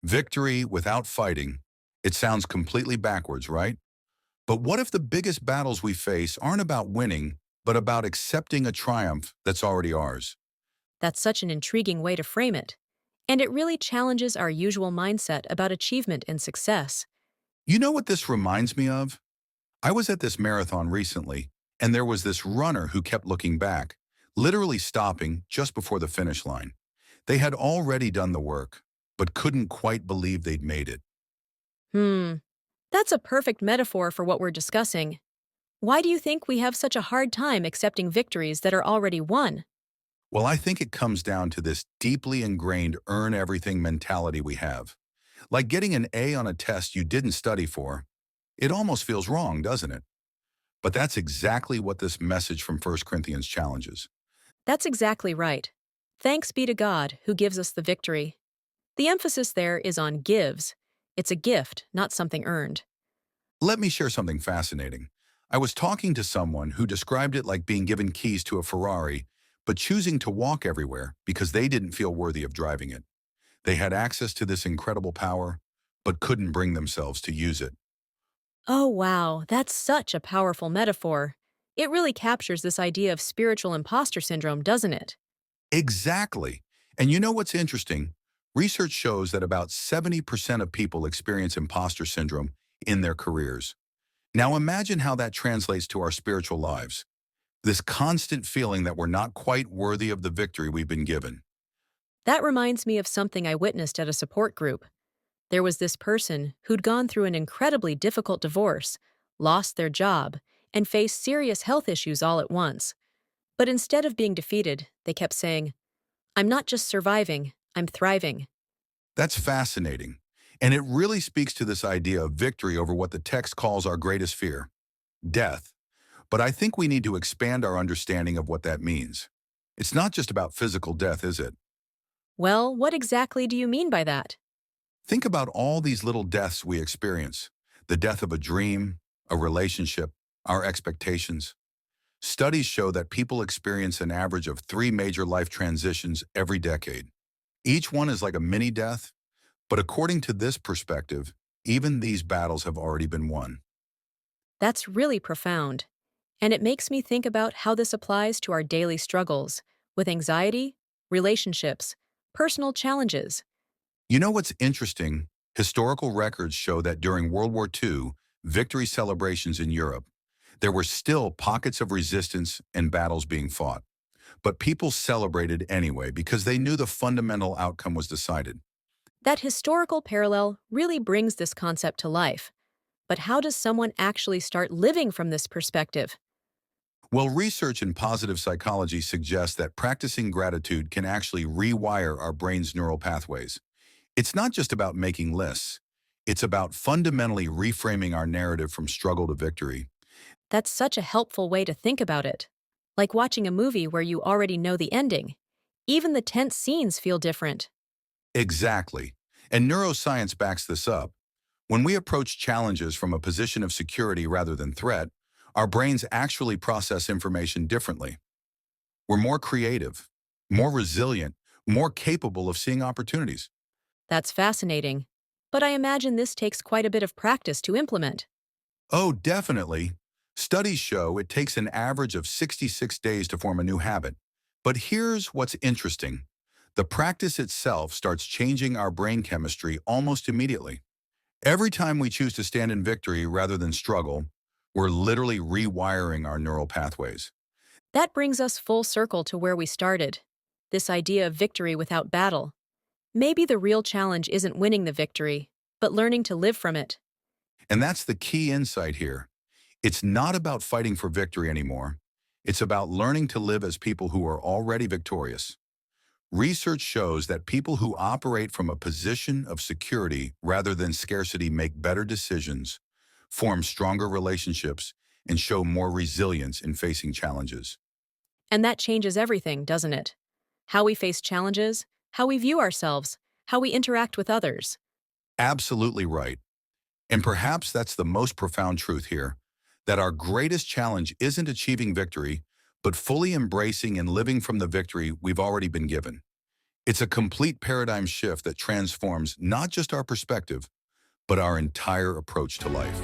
Victory without fighting. It sounds completely backwards, right? But what if the biggest battles we face aren't about winning, but about accepting a triumph that's already ours? That's such an intriguing way to frame it. And it really challenges our usual mindset about achievement and success. You know what this reminds me of? I was at this marathon recently, and there was this runner who kept looking back, literally stopping just before the finish line. They had already done the work, but couldn't quite believe they'd made it. Hmm, that's a perfect metaphor for what we're discussing. Why do you think we have such a hard time accepting victories that are already won? Well, I think it comes down to this deeply ingrained earn everything mentality we have. Like getting an A on a test you didn't study for. It almost feels wrong, doesn't it? But that's exactly what this message from First Corinthians challenges. That's exactly right. Thanks be to God who gives us the victory. The emphasis there is on gives. It's a gift, not something earned. Let me share something fascinating. I was talking to someone who described it like being given keys to a Ferrari, but choosing to walk everywhere because they didn't feel worthy of driving it. They had access to this incredible power, but couldn't bring themselves to use it. Oh, wow, that's such a powerful metaphor. It really captures this idea of spiritual imposter syndrome, doesn't it? Exactly. And you know what's interesting? Research shows that about 70% of people experience imposter syndrome in their careers. Now imagine how that translates to our spiritual lives. This constant feeling that we're not quite worthy of the victory we've been given. That reminds me of something I witnessed at a support group. There was this person who'd gone through an incredibly difficult divorce, lost their job, and faced serious health issues all at once. But instead of being defeated, they kept saying, I'm not just surviving, I'm thriving. That's fascinating. And it really speaks to this idea of victory over what the text calls our greatest fear, death. But I think we need to expand our understanding of what that means. It's not just about physical death, is it? Well, what exactly do you mean by that? Think about all these little deaths we experience. The death of a dream, a relationship, our expectations. Studies show that people experience an average of 3 major life transitions every decade. Each one is like a mini death, but according to this perspective, even these battles have already been won. That's really profound. And it makes me think about how this applies to our daily struggles with anxiety, relationships, personal challenges. You know what's interesting? Historical records show that during World War II, victory celebrations in Europe, there were still pockets of resistance and battles being fought. But people celebrated anyway because they knew the fundamental outcome was decided. That historical parallel really brings this concept to life. But how does someone actually start living from this perspective? Well, research in positive psychology suggests that practicing gratitude can actually rewire our brain's neural pathways. It's not just about making lists. It's about fundamentally reframing our narrative from struggle to victory. That's such a helpful way to think about it. Like watching a movie where you already know the ending. Even the tense scenes feel different. Exactly. And neuroscience backs this up. When we approach challenges from a position of security rather than threat, our brains actually process information differently. We're more creative, more resilient, more capable of seeing opportunities. That's fascinating. But I imagine this takes quite a bit of practice to implement. Oh, definitely. Studies show it takes an average of 66 days to form a new habit. But here's what's interesting. The practice itself starts changing our brain chemistry almost immediately. Every time we choose to stand in victory rather than struggle, we're literally rewiring our neural pathways. That brings us full circle to where we started. This idea of victory without battle. Maybe the real challenge isn't winning the victory, but learning to live from it. And that's the key insight here. It's not about fighting for victory anymore. It's about learning to live as people who are already victorious. Research shows that people who operate from a position of security rather than scarcity make better decisions, form stronger relationships, and show more resilience in facing challenges. And that changes everything, doesn't it? How we face challenges, how we view ourselves, how we interact with others. Absolutely right. And perhaps that's the most profound truth here, that our greatest challenge isn't achieving victory, but fully embracing and living from the victory we've already been given. It's a complete paradigm shift that transforms not just our perspective, but our entire approach to life.